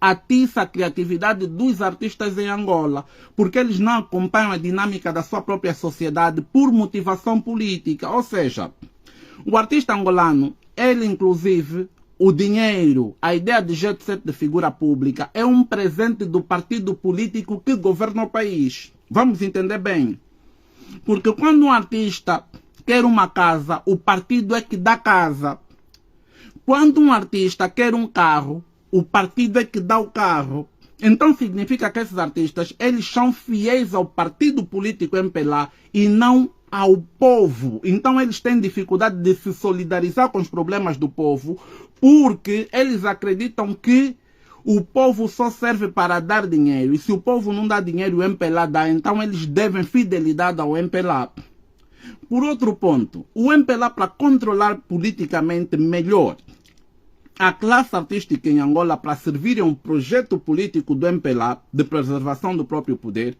atiça a criatividade dos artistas em Angola, porque eles não acompanham a dinâmica da sua própria sociedade por motivação política. Ou seja, o artista angolano, ele inclusive, o dinheiro, a ideia de jet set de figura pública é um presente do partido político que governa o país. Vamos entender bem. Porque quando um artista quer uma casa, o partido é que dá casa. Quando um artista quer um carro, o partido é que dá o carro. Então significa que esses artistas, eles são fiéis ao partido político MPLA e não ao povo. Então eles têm dificuldade de se solidarizar com os problemas do povo, porque eles acreditam que o povo só serve para dar dinheiro. E se o povo não dá dinheiro, o MPLA dá. Então eles devem fidelidade ao MPLA. Por outro ponto, o MPLA, para controlar politicamente melhor a classe artística em Angola, para servir a um projeto político do MPLA, de preservação do próprio poder,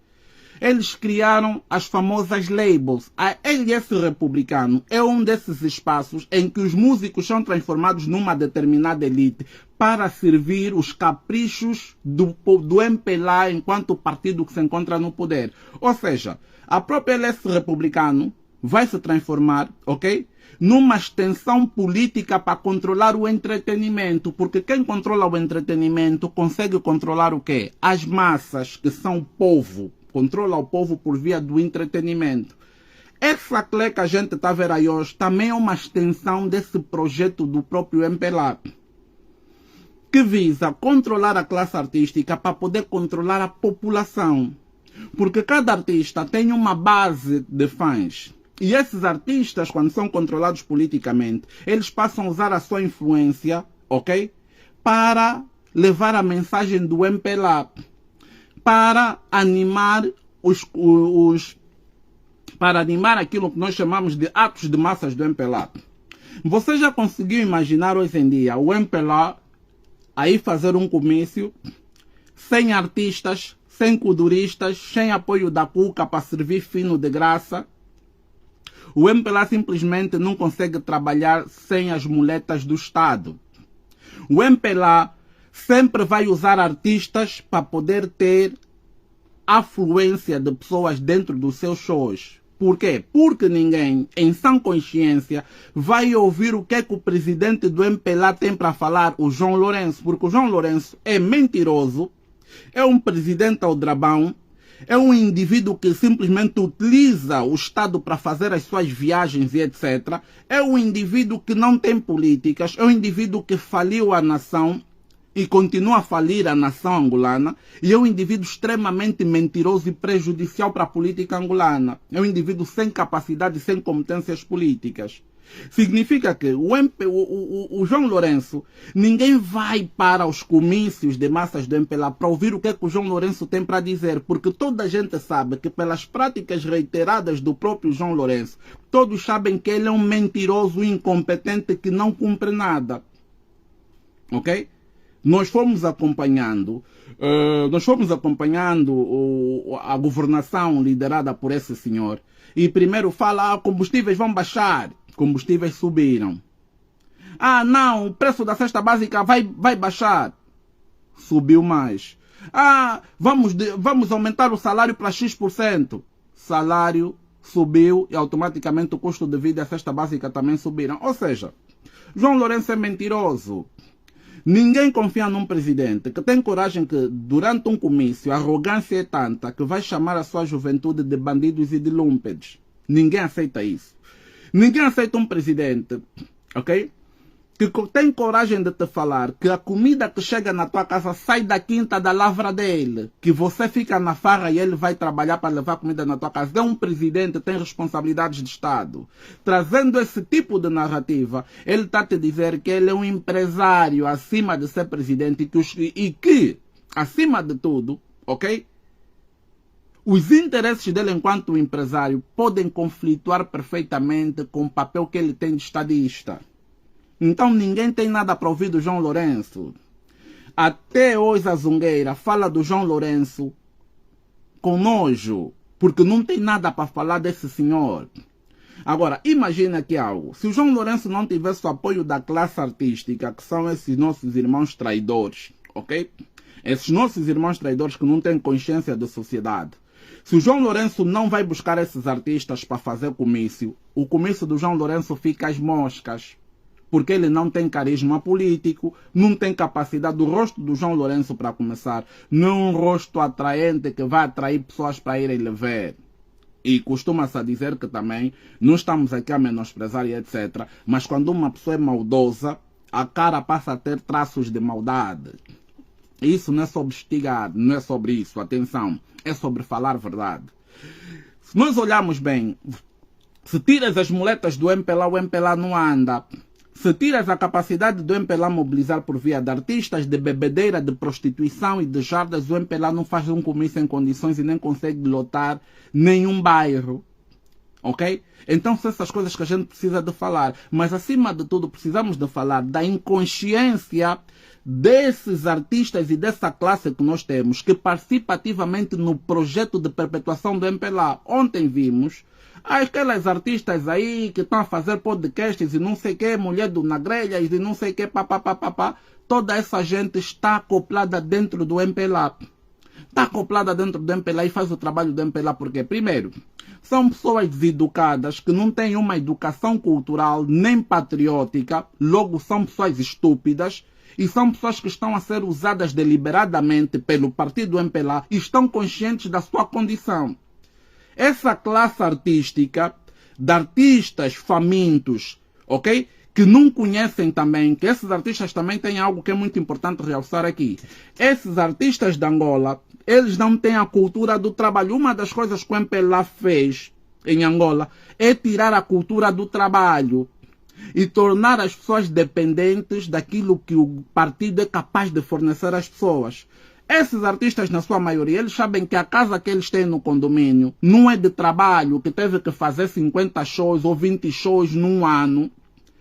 eles criaram as famosas labels. A LS Republicano é um desses espaços em que os músicos são transformados numa determinada elite para servir os caprichos do MPLA enquanto partido que se encontra no poder. Ou seja, a própria LS Republicano vai se transformar, ok? Numa extensão política para controlar o entretenimento, porque quem controla o entretenimento consegue controlar o quê? As massas, que são o povo, controla o povo por via do entretenimento. Essa clé que a gente está a ver aí hoje também é uma extensão desse projeto do próprio MPLA, que visa controlar a classe artística para poder controlar a população, porque cada artista tem uma base de fãs. E esses artistas, quando são controlados politicamente, eles passam a usar a sua influência, ok? Para levar a mensagem do MPLA, para animar para animar aquilo que nós chamamos de atos de massas do MPLA. Você já conseguiu imaginar hoje em dia o MPLA aí fazer um comício sem artistas, sem culturistas, sem apoio da CUCA para servir fino de graça? O MPLA simplesmente não consegue trabalhar sem as muletas do Estado. O MPLA sempre vai usar artistas para poder ter afluência de pessoas dentro dos seus shows. Por quê? Porque ninguém, em sã consciência, vai ouvir o que é que o presidente do MPLA tem para falar, o João Lourenço. Porque o João Lourenço é mentiroso, é um presidente aldrabão, é um indivíduo que simplesmente utiliza o Estado para fazer as suas viagens e etc. É um indivíduo que não tem políticas, é um indivíduo que faliu a nação e continua a falir a nação angolana, e é um indivíduo extremamente mentiroso e prejudicial para a política angolana. É um indivíduo sem capacidade e sem competências políticas. Significa que o João Lourenço, ninguém vai para os comícios de massas do MPLA para ouvir o que é que o João Lourenço tem para dizer, porque toda a gente sabe que pelas práticas reiteradas do próprio João Lourenço, todos sabem que ele é um mentiroso incompetente que não cumpre nada. Ok? Nós fomos acompanhando a governação liderada por esse senhor, e primeiro fala, combustíveis vão baixar. Combustíveis subiram. Ah, não, o preço da cesta básica vai baixar. Subiu mais. Ah, vamos aumentar o salário para X%. Salário subiu e automaticamente o custo de vida e a cesta básica também subiram. Ou seja, João Lourenço é mentiroso. Ninguém confia num presidente que tem coragem que, durante um comício, a arrogância é tanta que vai chamar a sua juventude de bandidos e de lúmpedes. Ninguém aceita isso. Ninguém aceita um presidente, ok? Que tem coragem de te falar que a comida que chega na tua casa sai da quinta da lavra dele, que você fica na farra e ele vai trabalhar para levar comida na tua casa. É um presidente, tem responsabilidades de Estado. Trazendo esse tipo de narrativa, ele está a te dizer que ele é um empresário acima de ser presidente e que, acima de tudo, ok? Os interesses dele enquanto empresário podem conflituar perfeitamente com o papel que ele tem de estadista. Então ninguém tem nada para ouvir do João Lourenço. Até hoje a Zungueira fala do João Lourenço com nojo, porque não tem nada para falar desse senhor. Agora, imagina aqui algo. Se o João Lourenço não tivesse o apoio da classe artística, que são esses nossos irmãos traidores, ok? Esses nossos irmãos traidores que não têm consciência da sociedade. Se o João Lourenço não vai buscar esses artistas para fazer comício, o comício do João Lourenço fica às moscas. Porque ele não tem carisma político, não tem capacidade. O rosto do João Lourenço, para começar, não é um rosto atraente que vai atrair pessoas para irem lhe ver. E costuma-se a dizer que também, não estamos aqui a menosprezar e etc. Mas quando uma pessoa é maldosa, a cara passa a ter traços de maldade. Isso não é sobre estigar, não é sobre isso, atenção. É sobre falar verdade. Se nós olharmos bem, se tiras as muletas do MPLA, o MPLA não anda. Se tiras a capacidade do MPLA mobilizar por via de artistas, de bebedeira, de prostituição e de jardas, o MPLA não faz um comício em condições e nem consegue lotar nenhum bairro. Ok? Então são essas coisas que a gente precisa de falar. Mas acima de tudo precisamos de falar da inconsciência desses artistas e dessa classe que nós temos, que participa ativamente no projeto de perpetuação do MPLA. Ontem vimos aquelas artistas aí que estão a fazer podcasts e não sei o que, mulher do Nagrelhas e não sei o que, papapá. Toda essa gente está acoplada dentro do MPLA. Está acoplada dentro do MPLA e faz o trabalho do MPLA porque, primeiro, são pessoas deseducadas que não têm uma educação cultural nem patriótica, logo são pessoas estúpidas e são pessoas que estão a ser usadas deliberadamente pelo partido MPLA e estão conscientes da sua condição. Essa classe artística, de artistas famintos, ok? Que não conhecem também, que esses artistas também têm algo que é muito importante realçar aqui. Esses artistas de Angola, eles não têm a cultura do trabalho. Uma das coisas que o MPLA fez em Angola é tirar a cultura do trabalho e tornar as pessoas dependentes daquilo que o partido é capaz de fornecer às pessoas. Esses artistas, na sua maioria, eles sabem que a casa que eles têm no condomínio não é de trabalho, que teve que fazer 50 shows ou 20 shows num ano,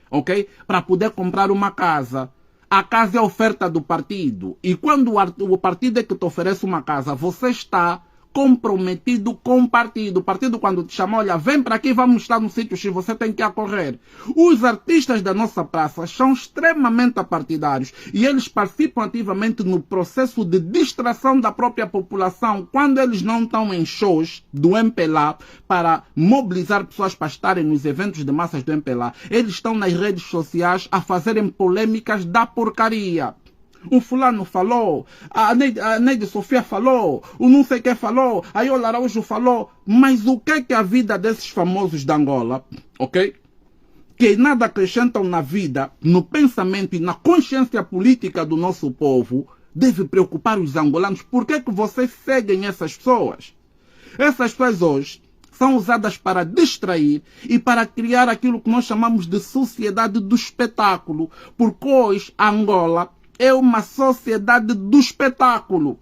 ok? Para poder comprar uma casa. A casa é a oferta do partido. E quando o partido é que te oferece uma casa, você está comprometido com o partido. O partido, quando te chama, olha, vem para aqui, vamos estar no sítio X, você tem que acorrer. Os artistas da nossa praça são extremamente apartidários e eles participam ativamente no processo de distração da própria população quando eles não estão em shows do MPLA para mobilizar pessoas para estarem nos eventos de massas do MPLA. Eles estão nas redes sociais a fazerem polêmicas da porcaria. O fulano falou, a Neide Sofia falou, o não sei quem falou, a Yola Araújo falou. Mas o que é que a vida desses famosos de Angola, ok? Que nada acrescentam na vida, no pensamento e na consciência política do nosso povo, deve preocupar os angolanos. Por que é que vocês seguem essas pessoas? Essas pessoas hoje são usadas para distrair e para criar aquilo que nós chamamos de sociedade do espetáculo. Porque hoje a Angola é uma sociedade do espetáculo.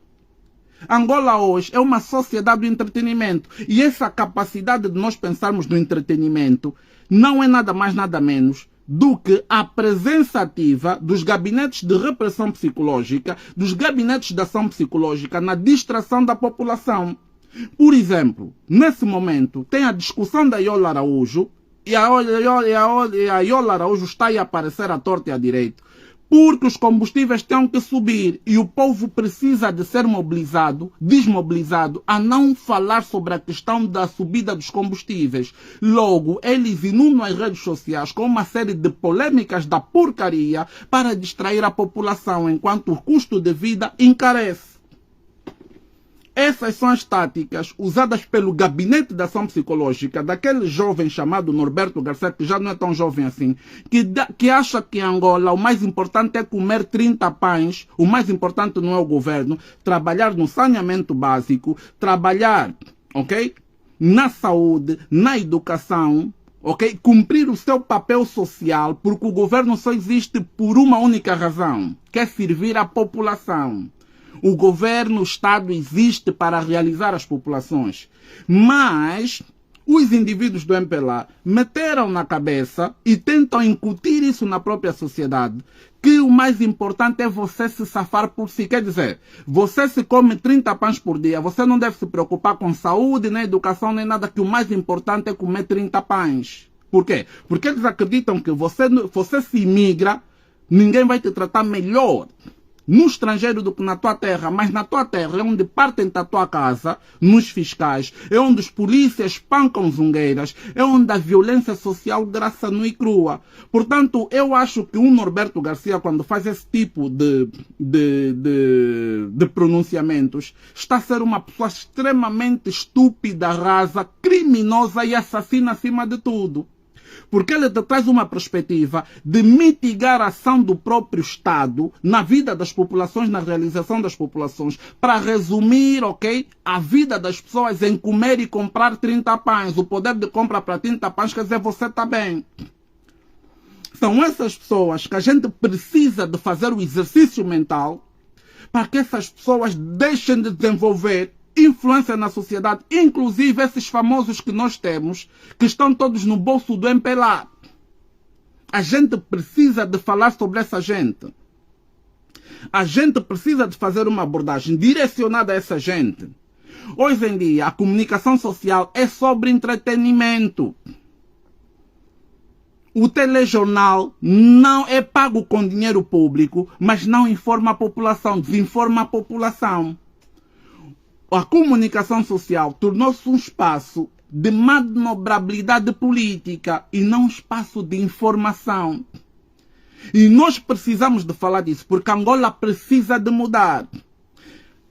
Angola hoje é uma sociedade do entretenimento. E essa capacidade de nós pensarmos no entretenimento não é nada mais, nada menos do que a presença ativa dos gabinetes de repressão psicológica, dos gabinetes de ação psicológica na distração da população. Por exemplo, nesse momento, tem a discussão da Yola Araújo e a Yola Araújo está a aparecer à torta e à direita. Porque os combustíveis têm que subir e o povo precisa de ser mobilizado, desmobilizado, a não falar sobre a questão da subida dos combustíveis. Logo, eles inundam as redes sociais com uma série de polêmicas da porcaria para distrair a população, enquanto o custo de vida encarece. Essas são as táticas usadas pelo gabinete de ação psicológica daquele jovem chamado Norberto Garcia, que já não é tão jovem assim, que acha que em Angola o mais importante é comer 30 pães, o mais importante não é o governo, trabalhar no saneamento básico, trabalhar, ok? Na saúde, na educação, ok? Cumprir o seu papel social, porque o governo só existe por uma única razão, que é servir a população. O governo, o Estado existe para realizar as populações. Mas os indivíduos do MPLA meteram na cabeça e tentam incutir isso na própria sociedade, que o mais importante é você se safar por si. Quer dizer, você se come 30 pães por dia, você não deve se preocupar com saúde, nem educação, nem nada, que o mais importante é comer 30 pães. Por quê? Porque eles acreditam que você se imigra, ninguém vai te tratar melhor. no estrangeiro do que na tua terra, mas na tua terra é onde partem da tua casa, nos fiscais, é onde os polícias espancam zungueiras, é onde a violência social graça nua e crua. Portanto, eu acho que o Norberto Garcia, quando faz esse tipo de pronunciamentos, está a ser uma pessoa extremamente estúpida, rasa, criminosa e assassina acima de tudo. Porque ele te traz uma perspectiva de mitigar a ação do próprio Estado na vida das populações, na realização das populações, para resumir, ok, a vida das pessoas em comer e comprar 30 pães. O poder de compra para 30 pães quer dizer você está bem. São essas pessoas que a gente precisa de fazer o exercício mental para que essas pessoas deixem de desenvolver influência na sociedade, inclusive esses famosos que nós temos, que estão todos no bolso do MPLA. A gente precisa de falar sobre essa gente. A gente precisa de fazer uma abordagem direcionada a essa gente. Hoje em dia, a comunicação social é sobre entretenimento. O telejornal não é pago com dinheiro público, mas não informa a população, desinforma a população. A comunicação social tornou-se um espaço de manobrabilidade política e não um espaço de informação. E nós precisamos de falar disso, porque Angola precisa de mudar.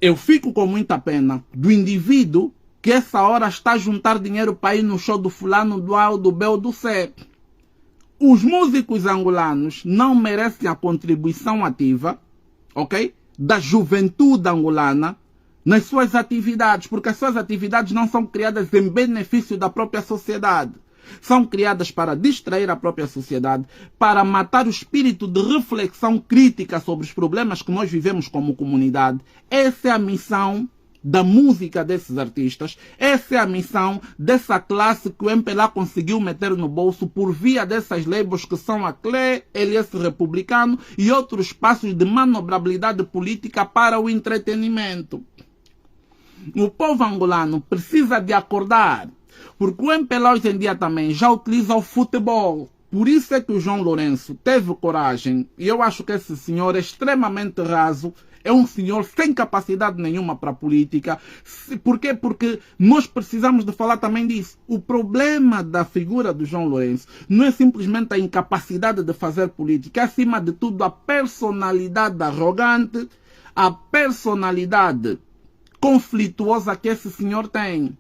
Eu fico com muita pena do indivíduo que essa hora está a juntar dinheiro para ir no show do fulano, do A, do B ou do C. Os músicos angolanos não merecem a contribuição ativa, ok, da juventude angolana, nas suas atividades, porque as suas atividades não são criadas em benefício da própria sociedade. São criadas para distrair a própria sociedade, para matar o espírito de reflexão crítica sobre os problemas que nós vivemos como comunidade. Essa é a missão da música desses artistas. Essa é a missão dessa classe que o MPLA conseguiu meter no bolso por via dessas labels que são a CLE, LS Republicano e outros espaços de manobrabilidade política para o entretenimento. O povo angolano precisa de acordar, porque o MPLA hoje em dia também já utiliza o futebol. Por isso é que o João Lourenço teve coragem, e eu acho que esse senhor é extremamente raso, é um senhor sem capacidade nenhuma para a política. Por quê? Porque nós precisamos de falar também disso. O problema da figura do João Lourenço não é simplesmente a incapacidade de fazer política, é acima de tudo a personalidade arrogante, a personalidade conflituosa que esse senhor tem.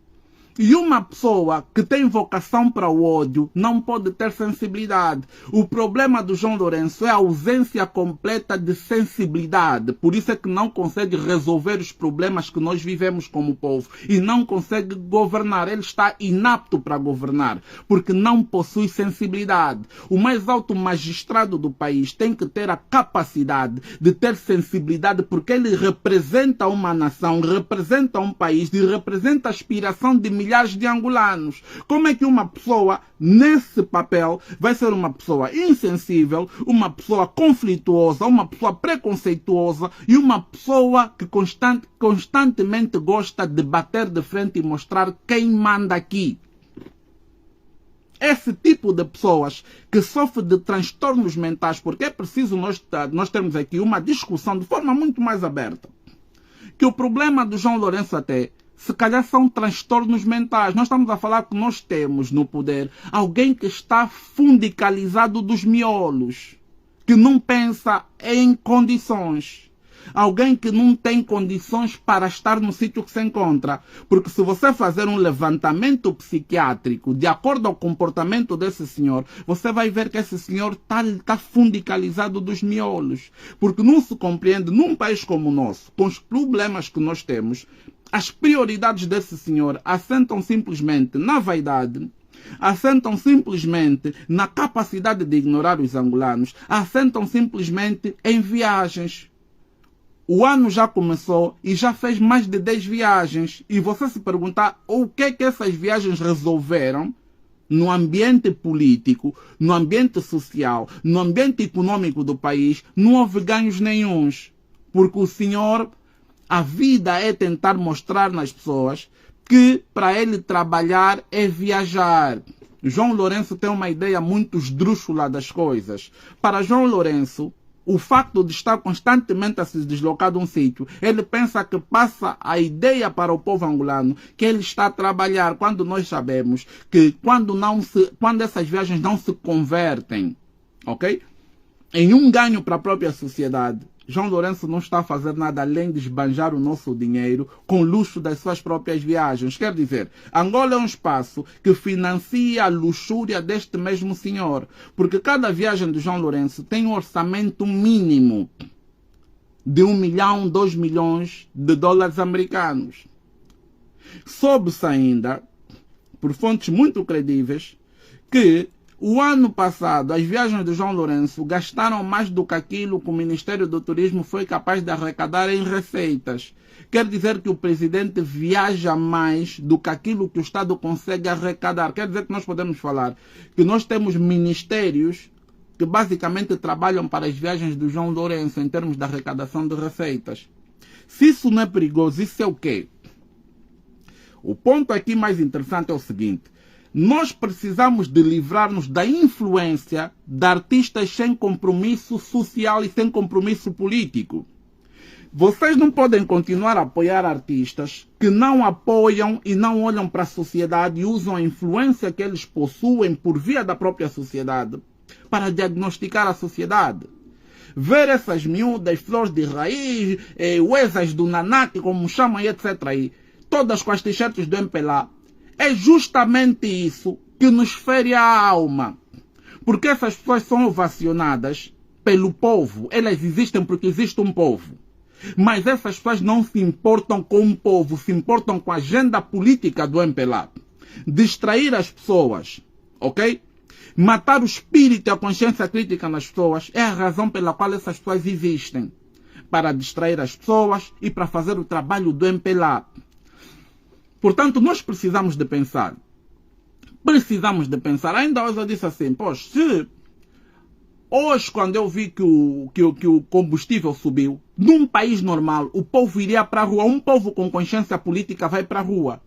E uma pessoa que tem vocação para o ódio não pode ter sensibilidade. O problema do João Lourenço é a ausência completa de sensibilidade. Por isso é que não consegue resolver os problemas que nós vivemos como povo. E não consegue governar. Ele está inapto para governar. Porque não possui sensibilidade. O mais alto magistrado do país tem que ter a capacidade de ter sensibilidade, porque ele representa uma nação, representa um país e representa a aspiração de milhares de angolanos. Como é que uma pessoa nesse papel vai ser uma pessoa insensível, uma pessoa conflituosa, uma pessoa preconceituosa e uma pessoa que constantemente gosta de bater de frente e mostrar quem manda aqui? Esse tipo de pessoas que sofrem de transtornos mentais, porque é preciso nós termos aqui uma discussão de forma muito mais aberta. Que o problema do João Lourenço até se calhar são transtornos mentais. Nós estamos a falar que nós temos no poder alguém que está fundicalizado dos miolos, que não pensa em condições. Alguém que não tem condições para estar no sítio que se encontra. Porque se você fazer um levantamento psiquiátrico de acordo ao comportamento desse senhor, você vai ver que esse senhor está fundicalizado dos miolos. Porque não se compreende, num país como o nosso, com os problemas que nós temos, as prioridades desse senhor assentam simplesmente na vaidade, assentam simplesmente na capacidade de ignorar os angolanos, assentam simplesmente em viagens. O ano já começou e já fez mais de 10 viagens. E você se perguntar o que é que essas viagens resolveram no ambiente político, no ambiente social, no ambiente econômico do país, não houve ganhos nenhuns. Porque o senhor, a vida é tentar mostrar nas pessoas que para ele trabalhar é viajar. João Lourenço tem uma ideia muito esdrúxula das coisas. Para João Lourenço, o facto de estar constantemente a se deslocar de um sítio, ele pensa que passa a ideia para o povo angolano que ele está a trabalhar, quando nós sabemos que quando essas viagens não se convertem, ok, em um ganho para a própria sociedade, João Lourenço não está a fazer nada além de esbanjar o nosso dinheiro com o luxo das suas próprias viagens. Quer dizer, Angola é um espaço que financia a luxúria deste mesmo senhor. Porque cada viagem de João Lourenço tem um orçamento mínimo de 1 milhão, 2 milhões de dólares americanos. Soube-se ainda, por fontes muito credíveis, que o ano passado, as viagens de João Lourenço gastaram mais do que aquilo que o Ministério do Turismo foi capaz de arrecadar em receitas. Quer dizer que o presidente viaja mais do que aquilo que o Estado consegue arrecadar. Quer dizer que nós podemos falar que nós temos ministérios que basicamente trabalham para as viagens do João Lourenço em termos de arrecadação de receitas. Se isso não é perigoso, isso é o quê? O ponto aqui mais interessante é o seguinte: nós precisamos de livrar-nos da influência de artistas sem compromisso social e sem compromisso político. Vocês não podem continuar a apoiar artistas que não apoiam e não olham para a sociedade e usam a influência que eles possuem por via da própria sociedade para diagnosticar a sociedade. Ver essas miúdas, flores de raiz, uesas do Nanak, como chamam e etc. aí, todas com as t-shirts do MPLA, é justamente isso que nos fere a alma. Porque essas pessoas são ovacionadas pelo povo. Elas existem porque existe um povo. Mas essas pessoas não se importam com o povo, se importam com a agenda política do MPLA. Distrair as pessoas, ok? Matar o espírito e a consciência crítica nas pessoas é a razão pela qual essas pessoas existem. Para distrair as pessoas e para fazer o trabalho do MPLA. Portanto, nós precisamos de pensar. Ainda hoje eu disse assim, poxa, se hoje quando eu vi que o combustível subiu, num país normal, o povo iria para a rua. Um povo com consciência política vai para a rua.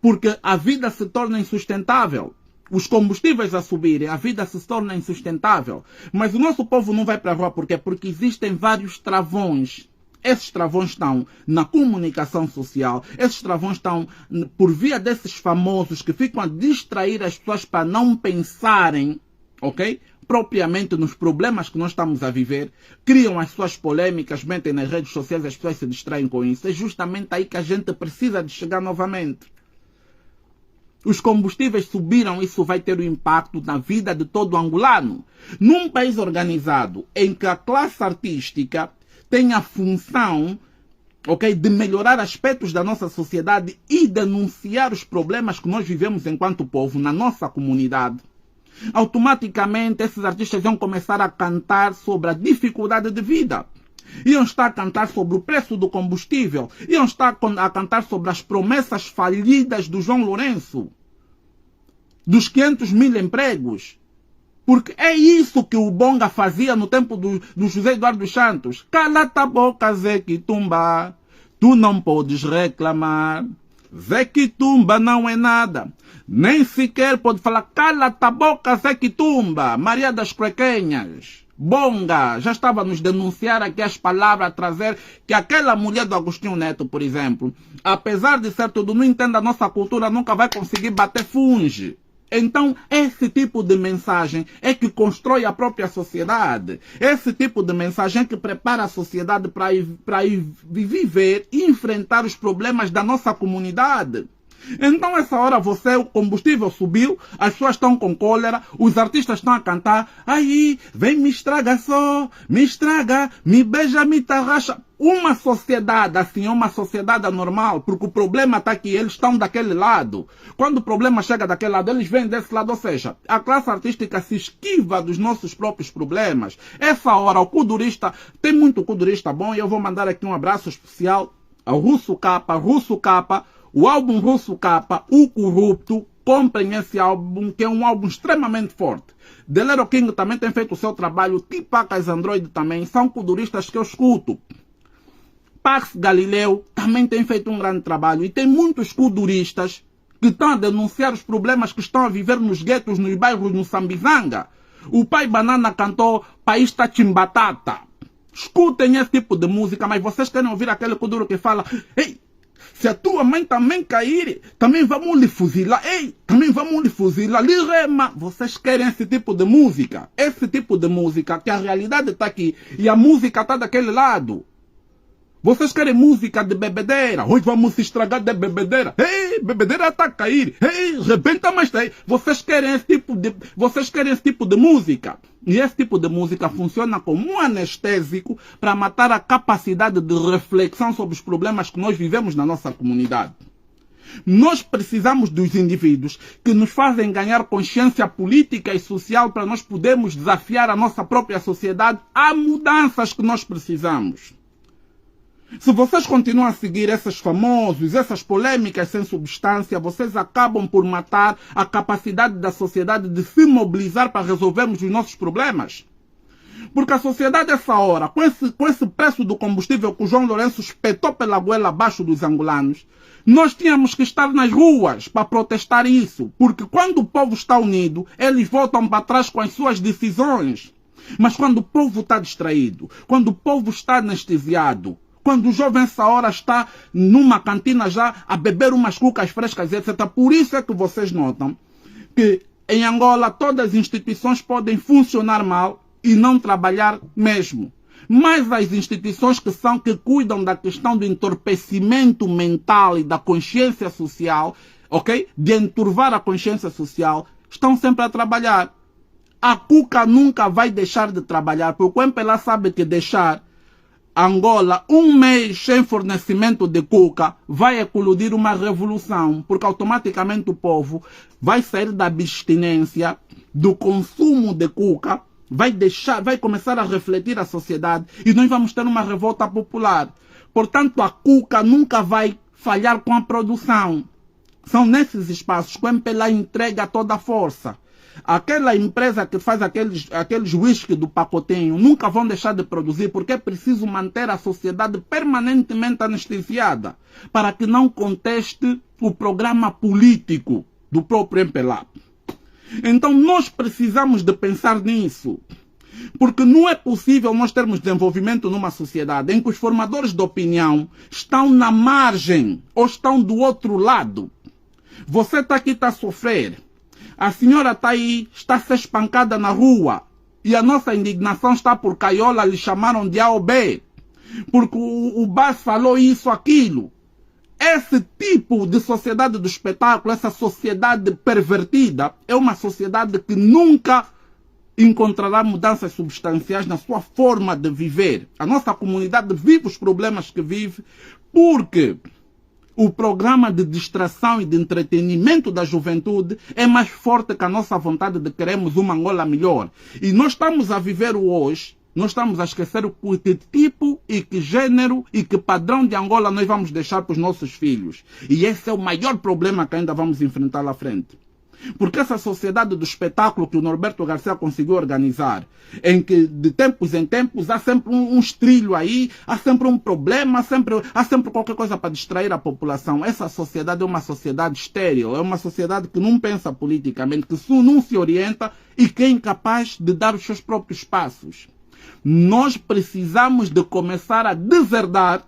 Porque a vida se torna insustentável. Os combustíveis a subirem, a vida se torna insustentável. Mas o nosso povo não vai para a rua. Por quê? Porque existem vários travões. Esses travões estão na comunicação social, esses travões estão por via desses famosos que ficam a distrair as pessoas para não pensarem, ok? Propriamente nos problemas que nós estamos a viver, criam as suas polêmicas, metem nas redes sociais, as pessoas se distraem com isso. É justamente aí que a gente precisa de chegar novamente. Os combustíveis subiram, isso vai ter um impacto na vida de todo angolano. Num país organizado, em que a classe artística tem a função, ok, de melhorar aspectos da nossa sociedade e denunciar os problemas que nós vivemos enquanto povo na nossa comunidade, automaticamente esses artistas iam começar a cantar sobre a dificuldade de vida. Iam estar a cantar sobre o preço do combustível. Iam estar a cantar sobre as promessas falhidas do João Lourenço. Dos 500 mil empregos. Porque é isso que o Bonga fazia no tempo do José Eduardo dos Santos. Cala-te a boca, Zé Quitumba. Tu não podes reclamar. Zé Quitumba não é nada. Nem sequer pode falar cala-te a boca, Zé Quitumba. Maria das Cuequenhas. Bonga já estava a nos denunciar aqui as palavras, a trazer que aquela mulher do Agostinho Neto, por exemplo, apesar de ser tudo, não entende a nossa cultura, nunca vai conseguir bater funge. Então, esse tipo de mensagem é que constrói a própria sociedade. Esse tipo de mensagem é que prepara a sociedade para viver e enfrentar os problemas da nossa comunidade. Então, essa hora, o combustível subiu, as pessoas estão com cólera, os artistas estão a cantar, aí, vem me estraga só, me estraga, me beija, me tarraxa. Uma sociedade assim, é uma sociedade anormal, porque o problema está aqui, eles estão daquele lado. Quando o problema chega daquele lado, eles vêm desse lado, ou seja, a classe artística se esquiva dos nossos próprios problemas. Essa hora, o kudurista, tem muito kudurista bom, e eu vou mandar aqui um abraço especial ao Russo Capa, o álbum Russo Capa, O Corrupto. Comprem esse álbum, que é um álbum extremamente forte. Delero King também tem feito o seu trabalho, Tipacas Android também, são kuduristas que eu escuto. Pax Galileu também tem feito um grande trabalho, e tem muitos kuduristas que estão a denunciar os problemas que estão a viver nos guetos, nos bairros, no Sambizanga. O Pai Banana cantou País Tá Chimbatata. Escutem esse tipo de música, mas vocês querem ouvir aquele Kuduro que fala: ei, se a tua mãe também cair, também vamos lhe fuzilar. Ei, também vamos lhe fuzilar. Lhe rema. Vocês querem esse tipo de música? Esse tipo de música, que a realidade está aqui e a música está daquele lado. Vocês querem música de bebedeira? Hoje vamos se estragar de bebedeira. Ei, bebedeira está a cair. Ei, rebenta mais daí. Vocês querem esse tipo de música? E esse tipo de música funciona como um anestésico para matar a capacidade de reflexão sobre os problemas que nós vivemos na nossa comunidade. Nós precisamos dos indivíduos que nos fazem ganhar consciência política e social para nós podermos desafiar a nossa própria sociedade a mudanças que nós precisamos. Se vocês continuam a seguir esses famosos, essas polêmicas sem substância, vocês acabam por matar a capacidade da sociedade de se mobilizar para resolvermos os nossos problemas. Porque a sociedade, essa hora, com esse preço do combustível que o João Lourenço espetou pela goela abaixo dos angolanos, nós tínhamos que estar nas ruas para protestar isso. Porque quando o povo está unido, eles voltam para trás com as suas decisões. Mas quando o povo está distraído, quando o povo está anestesiado, quando o jovem essa hora está numa cantina já a beber umas cucas frescas, etc. Por isso é que vocês notam que em Angola todas as instituições podem funcionar mal e não trabalhar mesmo. Mas as instituições que cuidam da questão do entorpecimento mental e da consciência social, ok? De enturvar a consciência social, estão sempre a trabalhar. A cuca nunca vai deixar de trabalhar, porque o MPLA sabe que deixar Angola um mês sem fornecimento de cuca vai eclodir uma revolução, porque automaticamente o povo vai sair da abstinência, do consumo de cuca, vai começar a refletir a sociedade e nós vamos ter uma revolta popular. Portanto, a cuca nunca vai falhar com a produção. São nesses espaços que o MPLA entrega toda a força. Aquela empresa que faz aqueles whisky do pacotinho nunca vão deixar de produzir, porque é preciso manter a sociedade permanentemente anestesiada para que não conteste o programa político do próprio MPLA. Então nós precisamos de pensar nisso, porque não é possível nós termos desenvolvimento numa sociedade em que os formadores de opinião estão na margem ou estão do outro lado. Você está aqui, está a sofrer. A senhora está aí, está a ser espancada na rua. E a nossa indignação está por Caiola, lhe chamaram de AOB. Porque o Bas falou isso, aquilo. Esse tipo de sociedade do espetáculo, essa sociedade pervertida, é uma sociedade que nunca encontrará mudanças substanciais na sua forma de viver. A nossa comunidade vive os problemas que vive porque o programa de distração e de entretenimento da juventude é mais forte que a nossa vontade de queremos uma Angola melhor. E nós estamos a viver o hoje, nós estamos a esquecer que tipo e que gênero e que padrão de Angola nós vamos deixar para os nossos filhos. E esse é o maior problema que ainda vamos enfrentar lá frente. Porque essa sociedade do espetáculo que o Norberto Garcia conseguiu organizar, em que de tempos em tempos há sempre um estrilho aí, há sempre um problema, há sempre qualquer coisa para distrair a população. Essa sociedade é uma sociedade estéril, é uma sociedade que não pensa politicamente, que não se orienta e que é incapaz de dar os seus próprios passos. Nós precisamos de começar a deserdar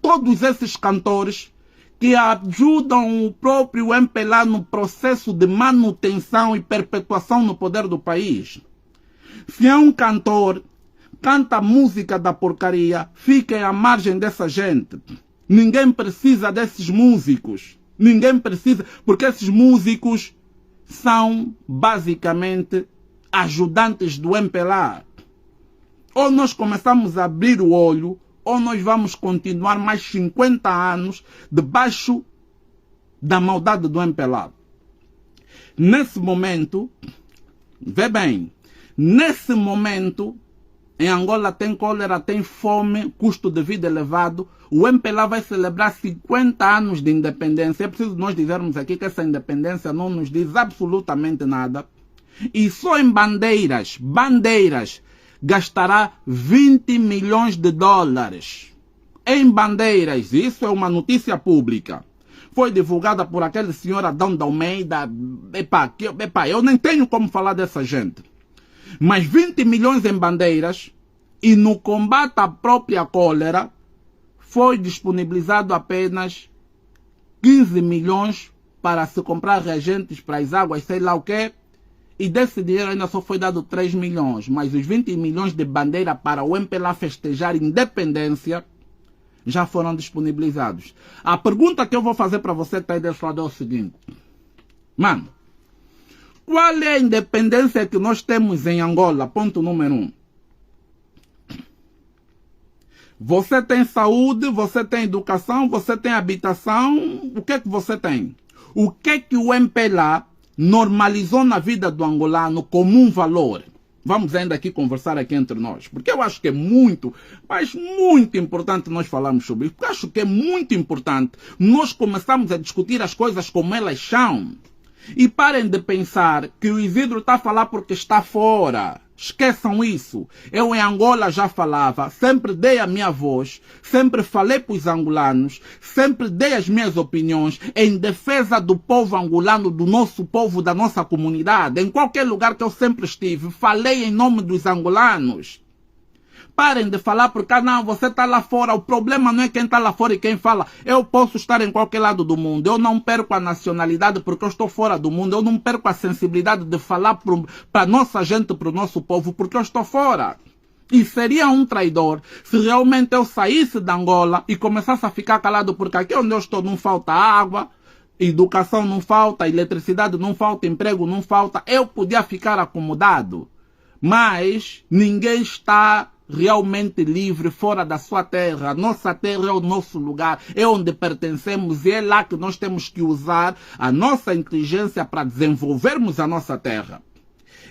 todos esses cantores que ajudam o próprio MPLA no processo de manutenção e perpetuação no poder do país. Se é um cantor, canta música da porcaria, fiquem à margem dessa gente. Ninguém precisa desses músicos. Ninguém precisa, porque esses músicos são basicamente ajudantes do MPLA. Ou nós começamos a abrir o olho, ou nós vamos continuar mais 50 anos debaixo da maldade do MPLA. Nesse momento, vê bem, nesse momento, em Angola tem cólera, tem fome, custo de vida elevado. O MPLA vai celebrar 50 anos de independência. É preciso nós dizermos aqui que essa independência não nos diz absolutamente nada. E só em bandeiras, gastará 20 milhões de dólares em bandeiras. Isso é uma notícia pública. Foi divulgada por aquele senhor Adão da Almeida. Eu nem tenho como falar dessa gente. Mas 20 milhões em bandeiras E no combate à própria cólera, foi disponibilizado apenas 15 milhões para se comprar reagentes para as águas, sei lá o quê. E desse dinheiro ainda só foi dado 3 milhões. Mas os 20 milhões de bandeira para o MPLA festejar independência já foram disponibilizados. A pergunta que eu vou fazer para você que está aí desse lado é o seguinte. Mano, qual é a independência que nós temos em Angola? Ponto número 1. Você tem saúde, você tem educação, você tem habitação. O que é que você tem? O que é que o MPLA normalizou na vida do angolano como um valor? Vamos ainda aqui conversar aqui entre nós. Porque eu acho que é muito, mas muito importante nós falarmos sobre isso. Porque eu acho que é muito importante nós começarmos a discutir as coisas como elas são. E parem de pensar que o Isidro está a falar porque está fora. Esqueçam isso. Eu em Angola já falava, sempre dei a minha voz, sempre falei para os angolanos, sempre dei as minhas opiniões em defesa do povo angolano, do nosso povo, da nossa comunidade. Em qualquer lugar que eu sempre estive, falei em nome dos angolanos. Parem de falar porque, não, você está lá fora. O problema não é quem está lá fora e quem fala. Eu posso estar em qualquer lado do mundo. Eu não perco a nacionalidade porque eu estou fora do mundo. Eu não perco a sensibilidade de falar para a nossa gente, para o nosso povo, porque eu estou fora. E seria um traidor se realmente eu saísse de Angola e começasse a ficar calado, porque aqui onde eu estou não falta água, educação não falta, eletricidade não falta, emprego não falta. Eu podia ficar acomodado. Mas ninguém está realmente livre fora da sua terra. A nossa terra é o nosso lugar, é onde pertencemos e é lá que nós temos que usar a nossa inteligência para desenvolvermos a nossa terra.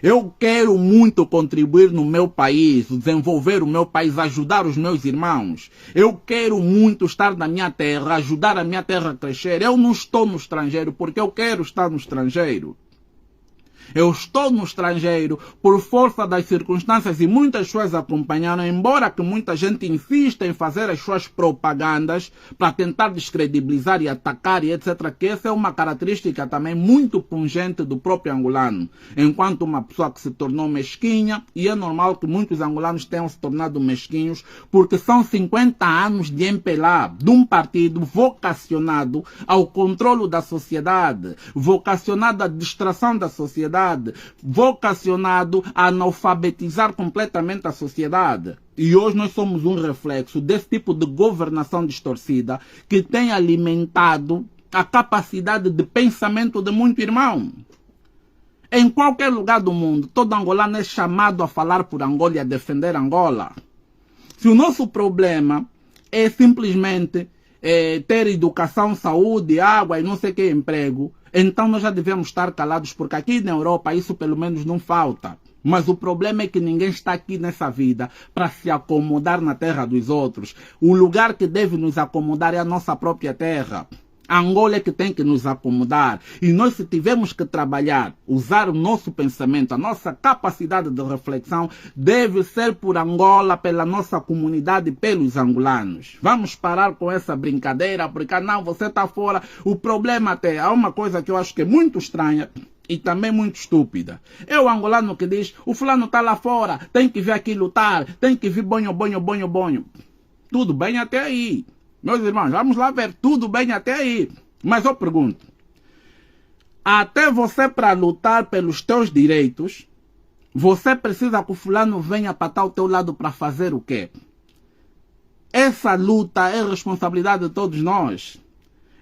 Eu quero muito contribuir no meu país, desenvolver o meu país, ajudar os meus irmãos. Eu quero muito estar na minha terra, ajudar a minha terra a crescer. Eu não estou no estrangeiro porque eu quero estar no estrangeiro. Eu estou no estrangeiro por força das circunstâncias e muitas pessoas acompanharam, embora que muita gente insista em fazer as suas propagandas para tentar descredibilizar e atacar e etc. Que essa é uma característica também muito pungente do próprio angolano. Enquanto uma pessoa que se tornou mesquinha, e é normal que muitos angolanos tenham se tornado mesquinhos, porque são 50 anos de MPLA, de um partido vocacionado ao controle da sociedade, vocacionado à distração da sociedade, vocacionado a analfabetizar completamente a sociedade. E hoje nós somos um reflexo desse tipo de governação distorcida que tem alimentado a capacidade de pensamento de muito irmão. Em qualquer lugar do mundo, todo angolano é chamado a falar por Angola e a defender Angola. Se o nosso problema é simplesmente ter educação, saúde, água e não sei que emprego, então nós já devemos estar calados, porque aqui na Europa isso pelo menos não falta. Mas o problema é que ninguém está aqui nessa vida para se acomodar na terra dos outros. O lugar que deve nos acomodar é a nossa própria terra. A Angola é que tem que nos acomodar. E nós, se tivermos que trabalhar, usar o nosso pensamento, a nossa capacidade de reflexão, deve ser por Angola, pela nossa comunidade e pelos angolanos. Vamos parar com essa brincadeira, porque não, você está fora. O problema até, há uma coisa que eu acho que é muito estranha e também muito estúpida. É o angolano que diz, o fulano está lá fora, tem que vir aqui lutar, tem que vir bonho. Tudo bem até aí. Meus irmãos, vamos lá ver, tudo bem até aí. Mas eu pergunto, até você para lutar pelos teus direitos, você precisa que o fulano venha para estar ao teu lado para fazer o quê? Essa luta é responsabilidade de todos nós.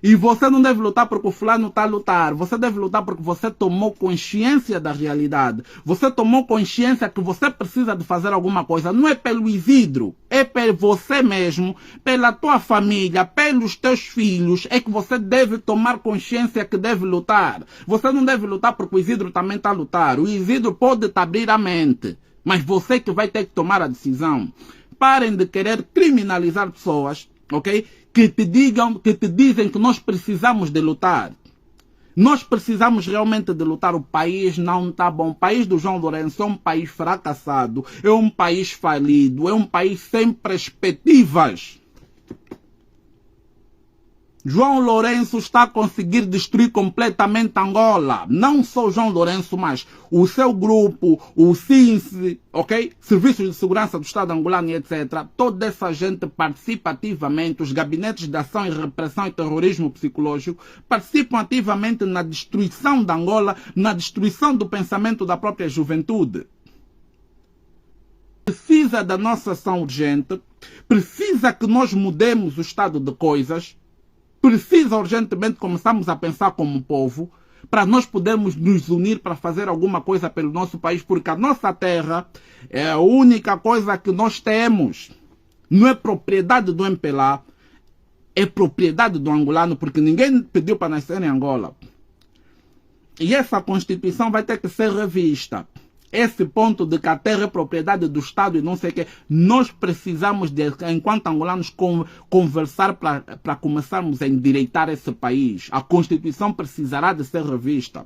E você não deve lutar porque o fulano está a lutar. Você deve lutar porque você tomou consciência da realidade. Você tomou consciência que você precisa de fazer alguma coisa. Não é pelo Isidro. É por você mesmo, pela tua família, pelos teus filhos. É que você deve tomar consciência que deve lutar. Você não deve lutar porque o Isidro também está a lutar. O Isidro pode te abrir a mente. Mas você que vai ter que tomar a decisão. Parem de querer criminalizar pessoas, ok? Que te dizem que nós precisamos de lutar. Nós precisamos realmente de lutar. O país não está bom. O país do João Lourenço é um país fracassado. É um país falido. É um país sem perspectivas. João Lourenço está a conseguir destruir completamente Angola. Não só João Lourenço, mas o seu grupo, o SINSE, ok? Serviços de Segurança do Estado angolano e etc. Toda essa gente participa ativamente, os gabinetes de ação e repressão e terrorismo psicológico participam ativamente na destruição da Angola, na destruição do pensamento da própria juventude. Precisa da nossa ação urgente, precisa que nós mudemos o estado de coisas, precisa urgentemente começarmos a pensar como povo, para nós podermos nos unir para fazer alguma coisa pelo nosso país, porque a nossa terra é a única coisa que nós temos. Não é propriedade do MPLA, é propriedade do angolano, porque ninguém pediu para nascer em Angola. E essa Constituição vai ter que ser revista. Esse ponto de que a terra é propriedade do Estado e não sei o que, nós precisamos, enquanto angolanos, conversar para começarmos a endireitar esse país. A Constituição precisará de ser revista.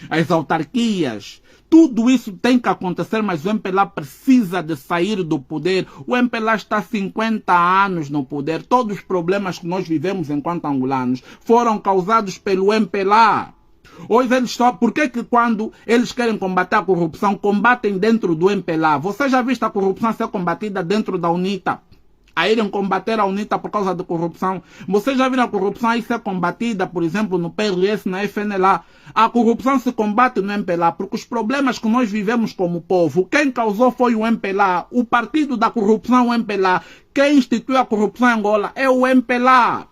As autarquias, tudo isso tem que acontecer, mas o MPLA precisa de sair do poder. O MPLA está há 50 anos no poder. Todos os problemas que nós vivemos enquanto angolanos foram causados pelo MPLA. Hoje eles só... Por que quando eles querem combater a corrupção, combatem dentro do MPLA? Você já viu a corrupção ser combatida dentro da UNITA? A irem combater a UNITA por causa da corrupção? Você já viu a corrupção aí ser combatida, por exemplo, no PRS, na FNLA? A corrupção se combate no MPLA porque os problemas que nós vivemos como povo, quem causou foi o MPLA. O partido da corrupção é o MPLA. Quem instituiu a corrupção em Angola é o MPLA.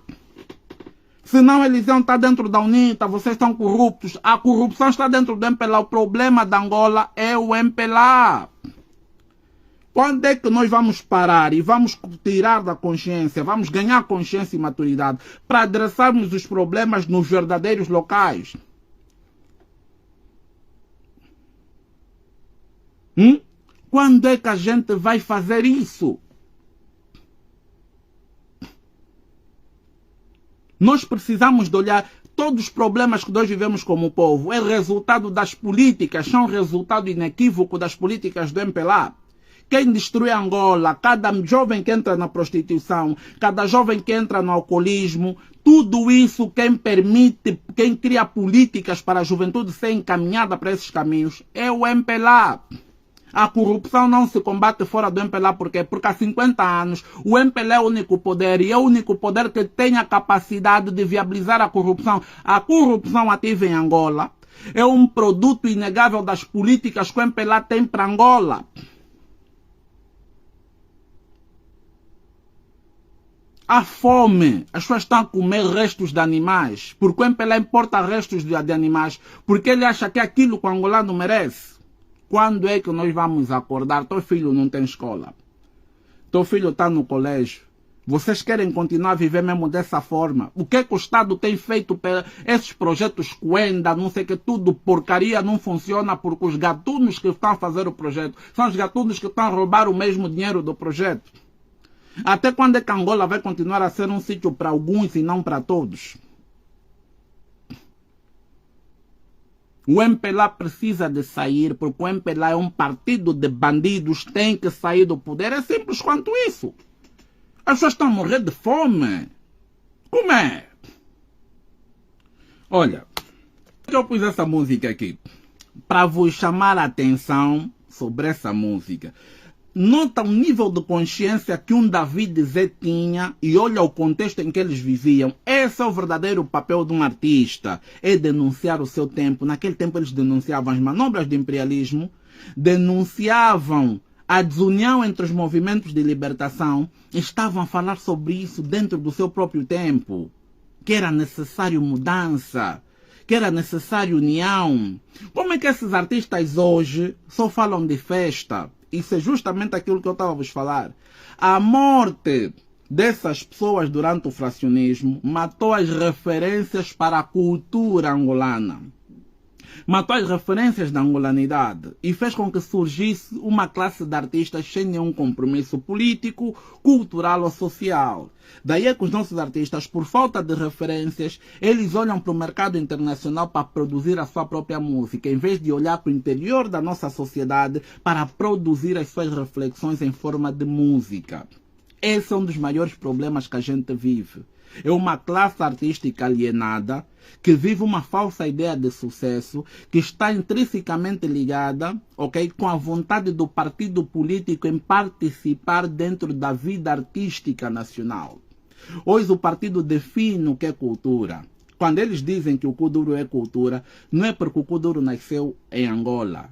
Senão eles iam estar dentro da UNITA, vocês estão corruptos. A corrupção está dentro do MPLA. O problema da Angola é o MPLA. Quando é que nós vamos parar e vamos tirar da consciência, vamos ganhar consciência e maturidade para adressarmos os problemas nos verdadeiros locais? Quando é que a gente vai fazer isso? Nós precisamos de olhar todos os problemas que nós vivemos como povo. É resultado das políticas, são resultado inequívoco das políticas do MPLA. Quem destrui Angola, cada jovem que entra na prostituição, cada jovem que entra no alcoolismo, tudo isso quem permite, quem cria políticas para a juventude ser encaminhada para esses caminhos é o MPLA. A corrupção não se combate fora do MPLA. Por quê? Porque há 50 anos o MPLA é o único poder e é o único poder que tem a capacidade de viabilizar a corrupção. A corrupção ativa em Angola é um produto inegável das políticas que o MPLA tem para Angola. Há fome, as pessoas estão a comer restos de animais, porque o MPLA importa restos de animais, porque ele acha que é aquilo que o angolano merece. Quando é que nós vamos acordar? Teu filho não tem escola. Teu filho está no colégio. Vocês querem continuar a viver mesmo dessa forma? O que é que o Estado tem feito para esses projetos Coenda, não sei o que, tudo porcaria, não funciona porque os gatunos que estão a fazer o projeto são os gatunos que estão a roubar o mesmo dinheiro do projeto. Até quando é que Angola vai continuar a ser um sítio para alguns e não para todos? O MPLA precisa de sair, porque o MPLA é um partido de bandidos, tem que sair do poder. É simples quanto isso. As pessoas estão a morrer de fome. Como é? Olha, eu pus essa música aqui para vos chamar a atenção sobre essa música. Nota o nível de consciência que um David Zé tinha e olha o contexto em que eles viviam. Esse é o verdadeiro papel de um artista, é denunciar o seu tempo. Naquele tempo eles denunciavam as manobras de imperialismo, denunciavam a desunião entre os movimentos de libertação, estavam a falar sobre isso dentro do seu próprio tempo, que era necessário mudança, que era necessário união. Como é que esses artistas hoje só falam de festa? Isso é justamente aquilo que eu estava a vos falar. A morte dessas pessoas durante o fracionismo matou as referências para a cultura angolana. Matou as referências da angolanidade e fez com que surgisse uma classe de artistas sem nenhum compromisso político, cultural ou social. Daí é que os nossos artistas, por falta de referências, eles olham para o mercado internacional para produzir a sua própria música, em vez de olhar para o interior da nossa sociedade para produzir as suas reflexões em forma de música. Esse é um dos maiores problemas que a gente vive. É uma classe artística alienada que vive uma falsa ideia de sucesso que está intrinsecamente ligada, ok, com a vontade do partido político em participar dentro da vida artística nacional. Hoje o partido define o que é cultura. Quando eles dizem que o Kuduro é cultura, não é porque o Kuduro nasceu em Angola,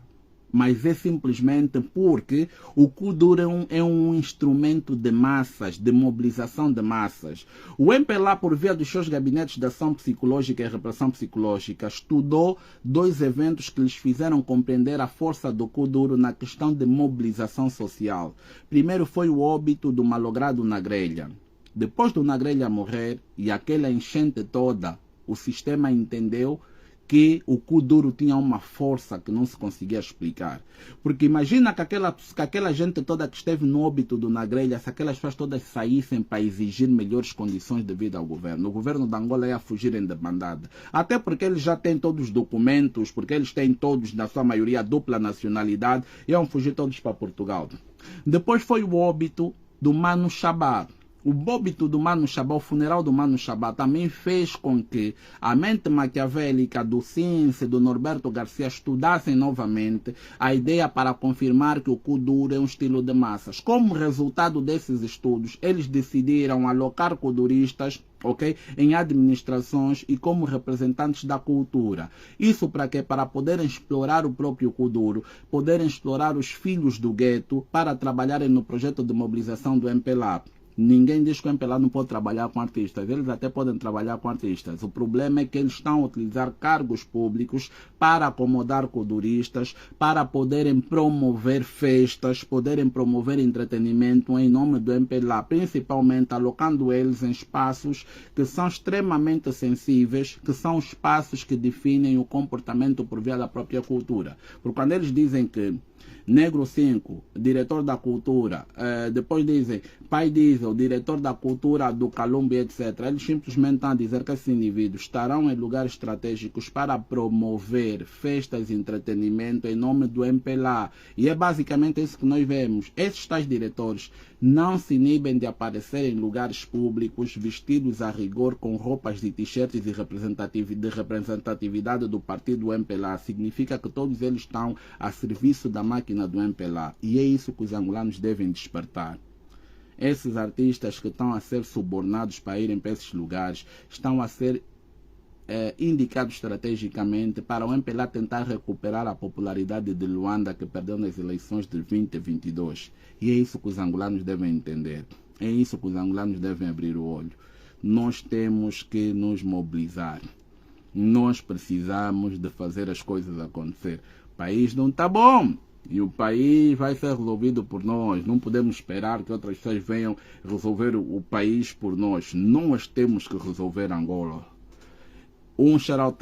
mas é simplesmente porque o Kuduro é um instrumento de massas, de mobilização de massas. O MPLA, por via dos seus gabinetes de ação psicológica e repressão psicológica, estudou dois eventos que lhes fizeram compreender a força do Kuduro na questão de mobilização social. Primeiro foi o óbito do malogrado Nagrelha. Depois do Nagrelha morrer e aquela enchente toda, o sistema entendeu que o Kuduro tinha uma força que não se conseguia explicar. Porque imagina que aquela gente toda que esteve no óbito do Nagrelha, se aquelas pessoas todas saíssem para exigir melhores condições de vida ao governo, o governo da Angola ia fugir em debandada. Até porque eles já têm todos os documentos, porque eles têm todos, na sua maioria, dupla nacionalidade, iam fugir todos para Portugal. Depois foi o óbito do Mano Chabá. O óbito do Mano Chabá, o funeral do Mano Chabá, também fez com que a mente maquiavélica do Cince, do Norberto Garcia, estudassem novamente a ideia para confirmar que o Kuduro é um estilo de massas. Como resultado desses estudos, eles decidiram alocar kuduristas, ok, em administrações e como representantes da cultura. Isso para quê? Para poderem explorar o próprio Kuduro, poderem explorar os filhos do gueto para trabalharem no projeto de mobilização do MPLA. Ninguém diz que o MPLA não pode trabalhar com artistas. Eles até podem trabalhar com artistas. O problema é que eles estão a utilizar cargos públicos para acomodar kuduristas, para poderem promover festas, poderem promover entretenimento em nome do MPLA, principalmente alocando eles em espaços que são extremamente sensíveis, que são espaços que definem o comportamento por via da própria cultura. Porque quando eles dizem que Negro 5, diretor da cultura, depois dizem Pai Diesel, diretor da cultura do Calumbi, etc. Eles simplesmente estão a dizer que esses indivíduos estarão em lugares estratégicos para promover festas e entretenimento em nome do MPLA. E é basicamente isso que nós vemos. Esses tais diretores não se inibem de aparecer em lugares públicos vestidos a rigor com roupas de t-shirts de representatividade do partido MPLA. Significa que todos eles estão a serviço da máquina do MPLA. E é isso que os angolanos devem despertar. Esses artistas que estão a ser subornados para irem para esses lugares estão a ser indicados estrategicamente para o MPLA tentar recuperar a popularidade de Luanda que perdeu nas eleições de 2022. E é isso que os angolanos devem entender. É isso que os angolanos devem abrir o olho. Nós temos que nos mobilizar. Nós precisamos de fazer as coisas acontecer. O país não está bom. E o país vai ser resolvido por nós. Não podemos esperar que outras pessoas venham resolver o país por nós. Nós temos que resolver Angola. Um shout-out